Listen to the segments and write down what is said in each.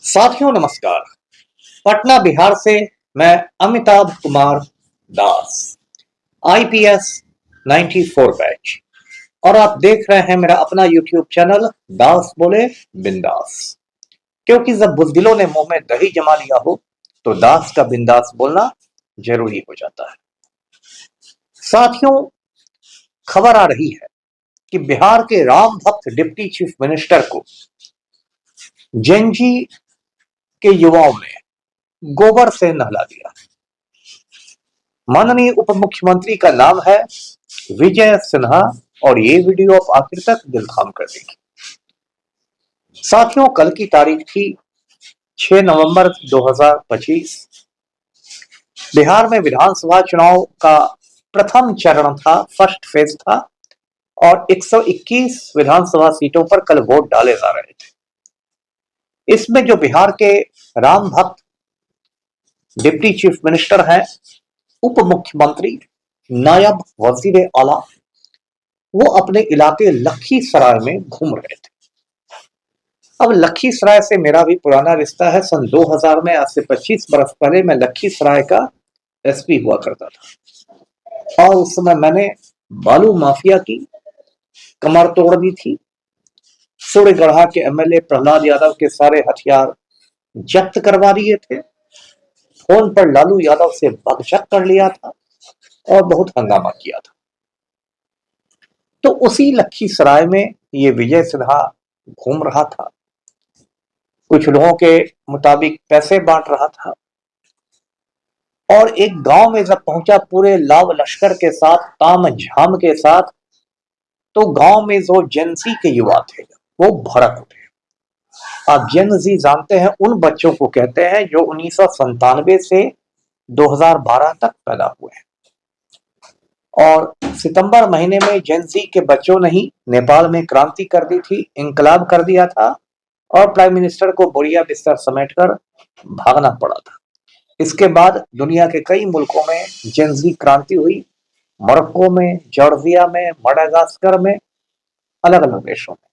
साथियों नमस्कार। पटना बिहार से मैं अमिताभ कुमार दास, आईपीएस 94 बैच, और आप देख रहे हैं मेरा अपना यूट्यूब चैनल दास बोले बिंदास। क्योंकि जब बुजदिलों ने मुंह में दही जमा लिया हो तो दास का बिंदास बोलना जरूरी हो जाता है। साथियों, खबर आ रही है कि बिहार के राम भक्त डिप्टी चीफ मिनिस्टर को जेनजी के युवाओं ने गोबर से नहला दिया। माननीय उप मुख्यमंत्री का नाम है विजय सिन्हा और ये वीडियो आप आखिर तक दिल थाम कर देखें। साथियों, कल की तारीख थी 6 नवंबर 2025। बिहार में विधानसभा चुनाव का प्रथम चरण था, फर्स्ट फेज था, और 121 विधानसभा सीटों पर कल वोट डाले जा रहे थे। इसमें जो बिहार के राम भक्त डिप्टी चीफ मिनिस्टर हैं, उप मुख्यमंत्री, नायब वजीर आला, वो अपने इलाके लखीसराय में घूम रहे थे। अब लखीसराय से मेरा भी पुराना रिश्ता है। सन 2000 में, आज से 25 बरस पहले, मैं लखीसराय का एसपी हुआ करता था और उस समय मैंने बालू माफिया की कमर तोड़ दी थी। सूर्यगढ़ा के एमएलए प्रहलाद यादव के सारे हथियार जब्त करवा दिए थे। फोन पर लालू यादव से बकझक कर लिया था और बहुत हंगामा किया था। तो उसी लखीसराय में ये विजय सिन्हा घूम रहा था, कुछ लोगों के मुताबिक पैसे बांट रहा था, और एक गांव में जब पहुंचा पूरे लाव लश्कर के साथ, ताम झाम के साथ, तो गांव में जो जेनजी के युवा थे वो भड़क उठे। आप जेनजी जानते हैं, उन बच्चों को कहते हैं जो 1997 से 2012 तक पैदा हुए हैं। और सितंबर महीने में जेनजी के बच्चों ने ही नेपाल में क्रांति कर दी थी, इंकलाब कर दिया था, और प्राइम मिनिस्टर को बोरिया बिस्तर समेटकर भागना पड़ा था। इसके बाद दुनिया के कई मुल्कों में जेनजी क्रांति हुई, मोरक्को में, जॉर्जिया में, मडागास्कर में, अलग अलग देशों में।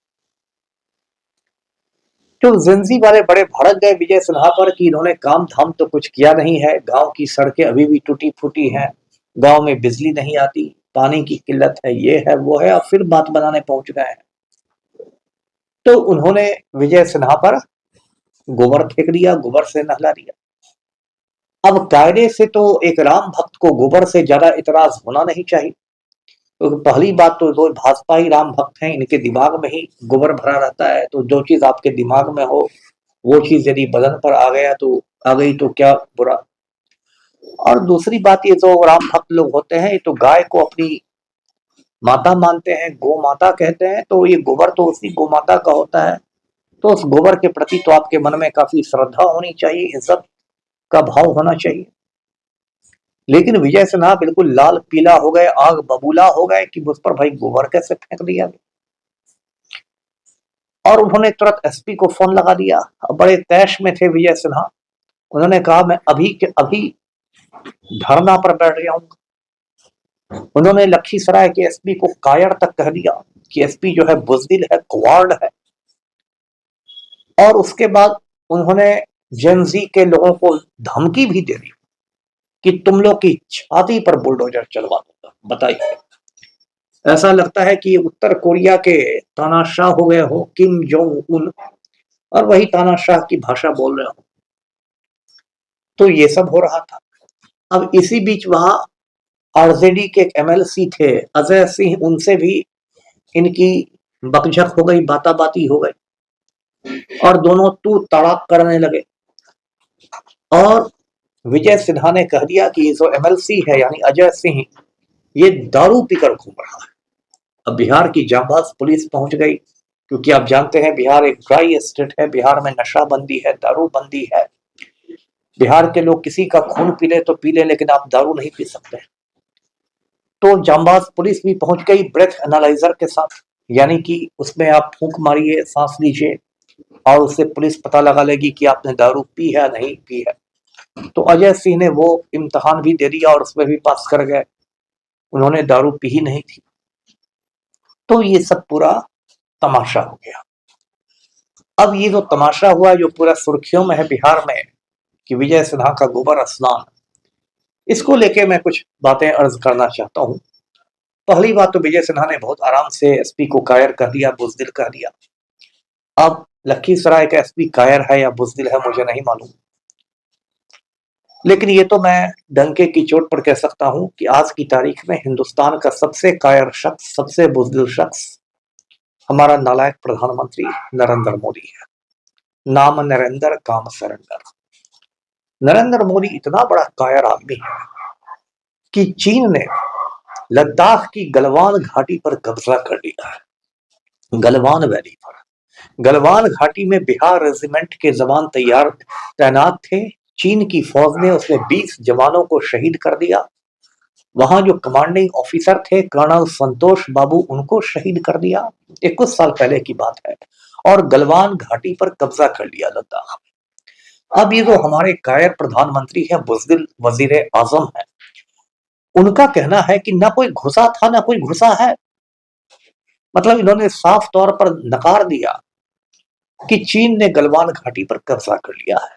तो जेनजी वाले बड़े भड़क गए विजय सिन्हा पर कि इन्होंने काम धाम तो कुछ किया नहीं है, गांव की सड़कें अभी भी टूटी फूटी हैं, गांव में बिजली नहीं आती, पानी की किल्लत है, ये है वो है, और फिर बात बनाने पहुंच गए हैं। तो उन्होंने विजय सिन्हा पर गोबर फेंक दिया, गोबर से नहला दिया। अब कायदे से तो एक राम भक्त को गोबर से ज्यादा इतराज होना नहीं चाहिए, तो पहली बात तो जो भाजपा ही राम भक्त हैं, इनके दिमाग में ही गोबर भरा रहता है। तो जो चीज आपके दिमाग में हो वो चीज यदि बदन पर आ गया तो आ गई तो क्या बुरा। और दूसरी बात, ये जो राम भक्त लोग होते हैं, ये तो गाय को अपनी माता मानते हैं, गौ माता कहते हैं, तो ये गोबर तो उसी गौ माता का होता है। तो उस गोबर के प्रति तो आपके मन में काफी श्रद्धा होनी चाहिए, इज्जत का भाव होना चाहिए। लेकिन विजय सिन्हा बिल्कुल लाल पीला हो गए, आग बबूला हो गए कि मुझ पर भाई गोबर कैसे फेंक दिया। और उन्होंने तुरंत एसपी को फोन लगा दिया। बड़े तैश में थे विजय सिन्हा। उन्होंने कहा मैं अभी के अभी धरना पर बैठ जाऊंगा। उन्होंने लखीसराय के एसपी को कायर तक कह दिया कि एसपी जो है बुजदिल है, कवार्ड है। और उसके बाद उन्होंने जेनजी के लोगों को धमकी भी दे दी कि तुम लोग की छाती पर बुलडोजर चलवा दूंगा। बताइए, ऐसा लगता है कि उत्तर कोरिया के तानाशाह हो गए हो, किम जोंग उन, और वही तानाशाह की भाषा बोल रहे हो। तो ये सब हो रहा था। अब इसी बीच वहां आरजेडी के एक एमएलसी थे अजय सिंह, उनसे भी इनकी बकझक हो गई, बाताबाती हो गई, और दोनों तू तड़ाक करने लगे। और विजय सिन्हा ने कह दिया कि जो एमएलसी है यानी अजय सिंह, ये दारू पीकर घूम रहा है। अब बिहार की जांबाज पुलिस पहुंच गई, क्योंकि आप जानते हैं बिहार एक ड्राई स्टेट है, बिहार में नशा बंदी है, दारू बंदी है। बिहार के लोग किसी का खून पी ले तो पी ले, लेकिन आप दारू नहीं पी सकते। तो जांबाज पुलिस भी पहुंच गई ब्रेथ एनालाइजर के साथ, यानी कि उसमें आप फूंक मारिए, सांस लीजिए, और उससे पुलिस पता लगा लेगी कि आपने दारू पी है नहीं पी है। तो अजय सिंह ने वो इम्तिहान भी दे दिया और उसमें भी पास कर गए, उन्होंने दारू पी ही नहीं थी। तो ये सब पूरा तमाशा हो गया। अब ये जो तमाशा हुआ जो पूरा सुर्खियों में है बिहार में कि विजय सिन्हा का गोबर स्नान, इसको लेके मैं कुछ बातें अर्ज करना चाहता हूँ। पहली बात तो विजय सिन्हा ने बहुत आराम से एसपी को कायर कर दिया, बुजदिल कर दिया। अब लखीसराय का एसपी कायर है या बुजदिल है मुझे नहीं मालूम, लेकिन ये तो मैं डंके की चोट पर कह सकता हूं कि आज की तारीख में हिंदुस्तान का सबसे कायर शख्स, सबसे बुजदिल शख्स हमारा नालायक प्रधानमंत्री नरेंद्र मोदी है। नाम नरेंद्र काम सरेंद्र। नरेंद्र मोदी इतना बड़ा कायर आदमी है कि चीन ने लद्दाख की गलवान घाटी पर कब्जा कर लिया है। गलवान वैली पर, गलवान घाटी में बिहार रेजिमेंट के जवान तैनात थे। चीन की फौज ने उसमें 20 जवानों को शहीद कर दिया। वहां जो कमांडिंग ऑफिसर थे कर्नल संतोष बाबू, उनको शहीद कर दिया। ये कुछ साल पहले की बात है। और गलवान घाटी पर कब्जा कर लिया लद्दाख में। अब ये जो हमारे कायर प्रधानमंत्री है, बुजदिल वजीर आजम है, उनका कहना है कि ना कोई घुसा था ना कोई घुसा है। मतलब इन्होंने साफ तौर पर नकार दिया कि चीन ने गलवान घाटी पर कब्जा कर लिया है।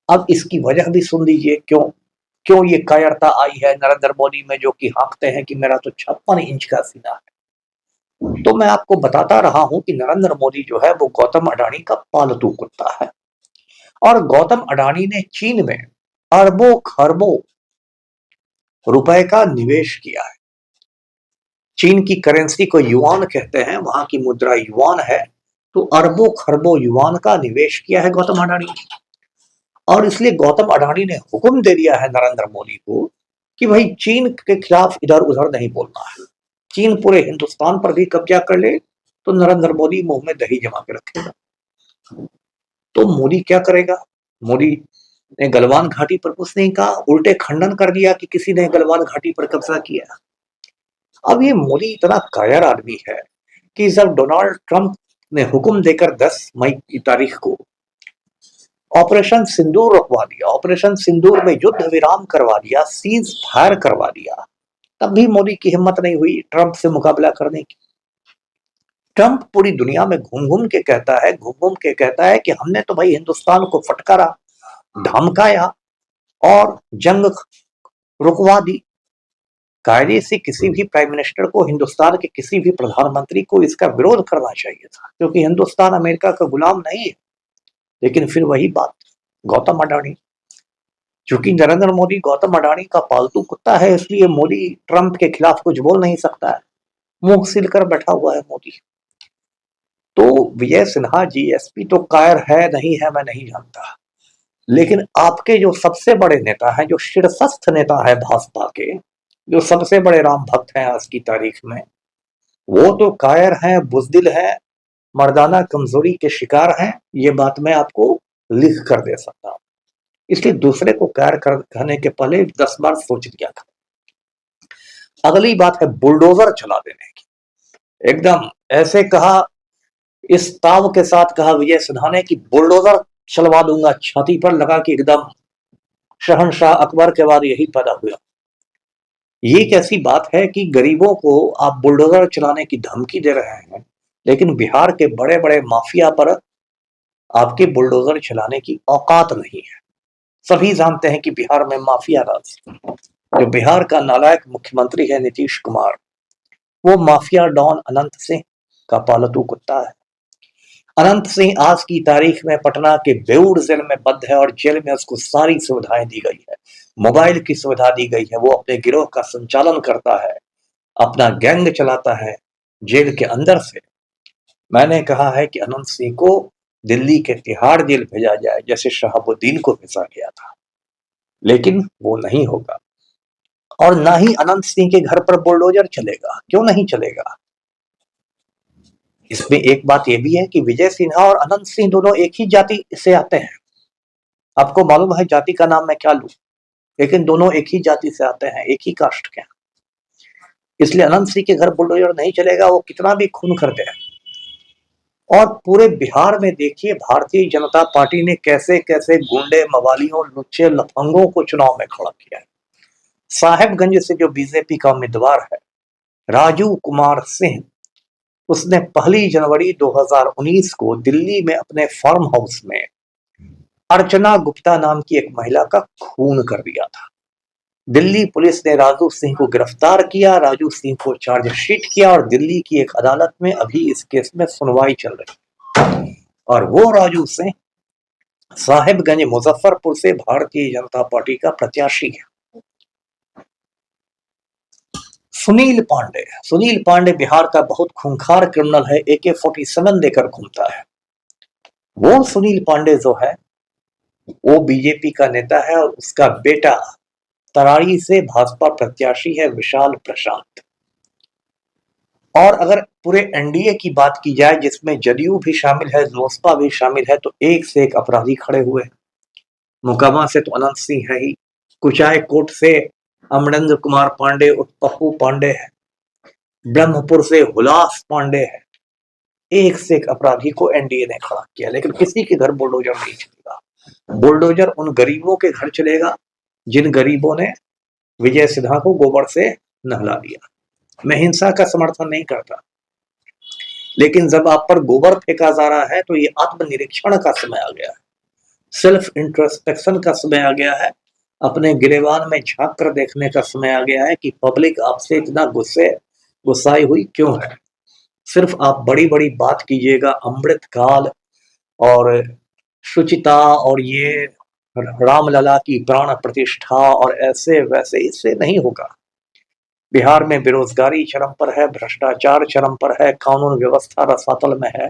अब इसकी वजह भी सुन लीजिए, क्यों क्यों ये कायरता आई है नरेंद्र मोदी में, जो कि हाँकते हैं कि मेरा तो 56 इंच का सीना है। तो मैं आपको बताता रहा हूं कि नरेंद्र मोदी जो है वो गौतम अडानी का पालतू कुत्ता है। और गौतम अडानी ने चीन में अरबों खरबों रुपए का निवेश किया है। चीन की करेंसी को युआन कहते हैं, वहां की मुद्रा युआन है। तो अरबों खरबों युआन का निवेश किया है गौतम अडानी ने। और इसलिए गौतम अडानी ने हुक्म दे दिया है नरेंद्र मोदी को कि भाई चीन के खिलाफ इधर उधर नहीं बोलना है। चीन पूरे हिंदुस्तान पर भी कब्जा कर ले तो नरेंद्र मोदी मुंह में दही जमा के रखेगा। तो मोदी क्या करेगा? मोदी ने गलवान घाटी पर कुछ नहीं कहा, उल्टे खंडन कर दिया कि किसी ने गलवान घाटी पर कब्जा किया। अब ये मोदी इतना कायर आदमी है कि जब डोनाल्ड ट्रंप ने हुक्म देकर 10 मई की तारीख को ऑपरेशन सिंदूर रुकवा दिया, ऑपरेशन सिंदूर में युद्ध विराम करवा दिया, सीज फायर करवा दिया, तब भी मोदी की हिम्मत नहीं हुई ट्रंप से मुकाबला करने की। ट्रंप पूरी दुनिया में घूम घूम के कहता है कि हमने तो भाई हिंदुस्तान को फटकारा, धमकाया और जंग रुकवा दी। कायदे से किसी भी प्राइम मिनिस्टर को, हिंदुस्तान के किसी भी प्रधानमंत्री को इसका विरोध करना चाहिए था, क्योंकि हिंदुस्तान अमेरिका का गुलाम नहीं है। लेकिन फिर वही बात, गौतम अडानी, चूंकि नरेंद्र मोदी गौतम अडानी का पालतू कुत्ता है, इसलिए मोदी ट्रंप के खिलाफ कुछ बोल नहीं सकता है, मुंह सिलकर बैठा हुआ है मोदी। तो विजय सिन्हा जीएसपी तो कायर है नहीं है मैं नहीं जानता, लेकिन आपके जो सबसे बड़े नेता हैं, जो शीर्षस्थ नेता है भाजपा के, जो सबसे बड़े राम भक्त हैं आज की तारीख में, वो तो कायर हैं, बुजदिल हैं, मर्दाना कमजोरी के शिकार हैं। ये बात मैं आपको लिख कर दे सकता हूं। इसलिए दूसरे को कायर कहने के पहले 10 बार सोच लिया था। अगली बात है बुलडोजर चला देने की। एकदम ऐसे कहा, इस ताव के साथ कहा विजय सिन्हा ने कि बुलडोजर चलवा दूंगा, छाती पर लगा कि एकदम शहनशाह अकबर के बाद यही पैदा हुआ। ये कैसी बात है कि गरीबों को आप बुलडोजर चलाने की धमकी दे रहे हैं, लेकिन बिहार के बड़े बड़े माफिया पर आपके बुलडोजर चलाने की औकात नहीं है। सभी जानते हैं कि बिहार में माफिया राज, जो बिहार का नालायक मुख्यमंत्री है नीतीश कुमार, वो माफिया डॉन अनंत सिंह का पालतू कुत्ता है। अनंत सिंह आज की तारीख में पटना के बेऊर जेल में बंद है और जेल में उसको सारी सुविधाएं दी गई है। मोबाइल की सुविधा दी गई है, वो अपने गिरोह का संचालन करता है, अपना गैंग चलाता है जेल के अंदर से। मैंने कहा है कि अनंत सिंह को दिल्ली के तिहाड़ जेल भेजा जाए, जैसे शहाबुद्दीन को भेजा गया था, लेकिन वो नहीं होगा। और ना ही अनंत सिंह के घर पर बुलडोजर चलेगा। क्यों नहीं चलेगा? इसमें एक बात यह भी है कि विजय सिन्हा और अनंत सिंह दोनों एक ही जाति से आते हैं। आपको मालूम है जाति का नाम मैं क्या लूं, लेकिन दोनों एक ही जाति से आते हैं, एक ही कास्ट के हैं। इसलिए अनंत सिंह के घर बुलडोजर नहीं चलेगा, वो कितना भी खून करते हैं। और पूरे बिहार में देखिए भारतीय जनता पार्टी ने कैसे कैसे गुंडे, मवालियों, लुच्चे, लफंगों को चुनाव में खड़ा किया है। साहेबगंज से जो बीजेपी का उम्मीदवार है राजू कुमार सिंह, उसने 1 जनवरी 2019 को दिल्ली में अपने फार्म हाउस में अर्चना गुप्ता नाम की एक महिला का खून कर दिया था। दिल्ली पुलिस ने राजू सिंह को गिरफ्तार किया, राजू सिंह को चार्जशीट किया और दिल्ली की एक अदालत में अभी इस केस में सुनवाई चल रही है। और वो राजू सिंह साहिबगंज मुजफ्फरपुर से भारतीय जनता पार्टी का प्रत्याशी है। सुनील पांडे बिहार का बहुत खूंखार क्रिमिनल है, AK-47 लेकर घूमता है। वो सुनील पांडे जो है वो बीजेपी का नेता है और उसका बेटा तराई से भाजपा प्रत्याशी है विशाल प्रशांत। और अगर पूरे एनडीए की बात की जाए जिसमें जदयू भी शामिल है, लोजपा भी शामिल है, तो एक से एक अपराधी खड़े हुए हैं। मोकामा से तो अनंत सिंह है ही, कुचायकोट से अमरेंद्र कुमार पांडे और पप्पू पांडे है, ब्रह्मपुर से हुलास पांडे है। एक से एक अपराधी को एनडीए ने खड़ा किया, लेकिन किसी के घर बुलडोजर नहीं चलेगा। बुलडोजर उन गरीबों के घर चलेगा जिन गरीबों ने विजय सिन्हा को गोबर से नहला दिया। मैं हिंसा का समर्थन नहीं करता, लेकिन जब आप पर गोबर फेंका जा रहा है तो ये आत्मनिरीक्षण का समय आ गया है, सेल्फ इंट्रोस्पेक्शन का समय आ गया है, अपने गिरेबान में झांक कर देखने का समय आ गया है कि पब्लिक आपसे इतना गुस्साई हुई क्यों है। सिर्फ आप बड़ी बड़ी बात कीजिएगा, अमृतकाल और शुचिता और ये रामलला की प्राण प्रतिष्ठा और ऐसे वैसे, इससे नहीं होगा। बिहार में बेरोजगारी चरम पर है, भ्रष्टाचार चरम पर है, कानून व्यवस्था रसातल में है।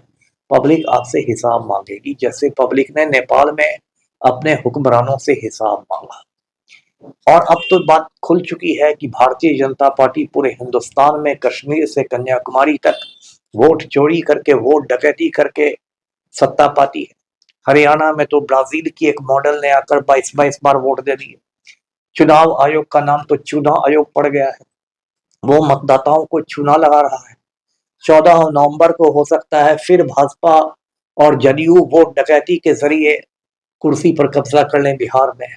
पब्लिक आपसे हिसाब मांगेगी, जैसे पब्लिक ने नेपाल में अपने हुक्मरानों से हिसाब मांगा। और अब तो बात खुल चुकी है कि भारतीय जनता पार्टी पूरे हिंदुस्तान में कश्मीर से कन्याकुमारी तक वोट चोरी करके, वोट डकैती करके सत्ता पाती है। हरियाणा में तो ब्राजील की एक मॉडल ने आकर 22 बार वोट दे दिए। चुनाव आयोग का नाम तो चुनाव आयोग पड़ गया है, वो मतदाताओं को चूना लगा रहा है। 14 नवंबर को हो सकता है फिर भाजपा और जदयू वोट डकैती के जरिए कुर्सी पर कब्जा कर लें बिहार में।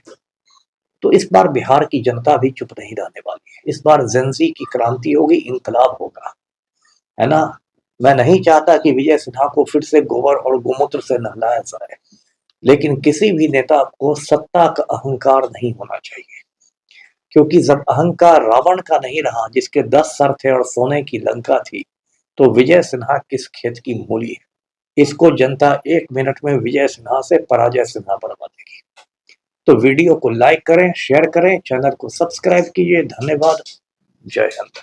तो इस बार बिहार की जनता भी चुप नहीं रहने वाली है। इस बार जेंजी की क्रांति होगी, इंकलाब होगा, है ना। मैं नहीं चाहता कि विजय सिन्हा को फिर से गोबर और गोमूत्र से नहलाया जाए, लेकिन किसी भी नेता को सत्ता का अहंकार नहीं होना चाहिए, क्योंकि जब अहंकार रावण का नहीं रहा जिसके 10 सर थे और सोने की लंका थी, तो विजय सिन्हा किस खेत की मूली है। इसको जनता 1 मिनट में विजय सिन्हा से पराजय सिन्हा बनवा देगी। तो वीडियो को लाइक करें, शेयर करें, चैनल को सब्सक्राइब कीजिए। धन्यवाद। जय हिंद।